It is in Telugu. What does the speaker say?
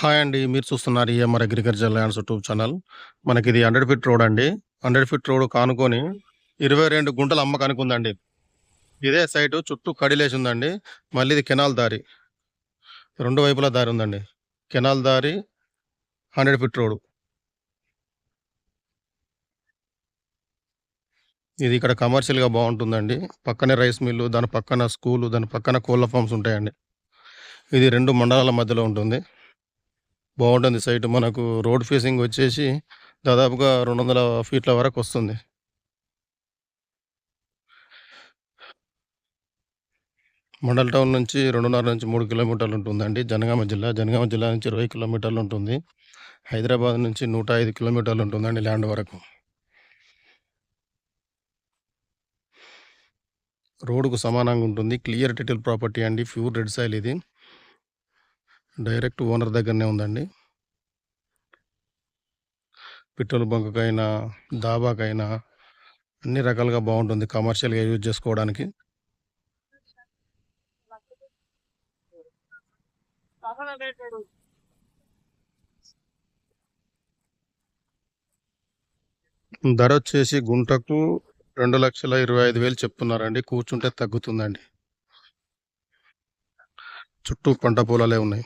హాయ్ అండి. మీరు చూస్తున్నారు EMR agriculture lands YouTube channel. మనకిది 100 ఫీట్ రోడ్ అండి. 100 ఫీట్ రోడ్ కానుకొని 22 గుంటలు అమ్మకానికి ఉందండి. ఇదే సైటు చుట్టూ కడిలేసి ఉందండి. మళ్ళీ ఇది కెనాల్ దారి. 2 వైపులా దారి ఉందండి. కెనాల్ దారి 100 ఫీట్ రోడ్. ఇది ఇక్కడ కమర్షియల్‌గా బావుంటుందండి. పక్కనే రైస్ మిల్లు, దాని పక్కన స్కూలు, దాని పక్కన కోళ్ల ఫార్మ్స్ ఉంటాయండి. ఇది 2 మండలాల మధ్యలో ఉంటుంది. బావుంటుంది సైటు. మనకు రోడ్ ఫేసింగ్ వచ్చేసి దాదాపుగా 200 ఫీట్ల వరకు వస్తుంది. మండల్ టౌన్ నుంచి 2.5-3 కిలోమీటర్లు ఉంటుందండి. జనగామ జిల్లా. జనగామ జిల్లా నుంచి 20 కిలోమీటర్లు ఉంటుంది. హైదరాబాద్ నుంచి 105 కిలోమీటర్లు ఉంటుందండి ల్యాండ్ వరకు. రోడ్డుకు సమానంగా ఉంటుంది. క్లియర్ టైటిల్ ప్రాపర్టీ అండి. ప్యూర్ రెడ్ సాయిల్ ఇది. డైరెక్ట్ ఓనర్ దగ్గరనే ఉందండి. పెట్రోల్ బంకుకైనా, దాబాకైనా అన్ని రకాలుగా బాగుంటుంది. కమర్షియల్‌గా యూజ్ చేసుకోవడానికి. ధర వచ్చేసి గుంటకు 2,25,000 చెప్తున్నారండి. కూర్చుంటే తగ్గుతుందండి. చుట్టూ పంట పొలాలే ఉన్నాయి.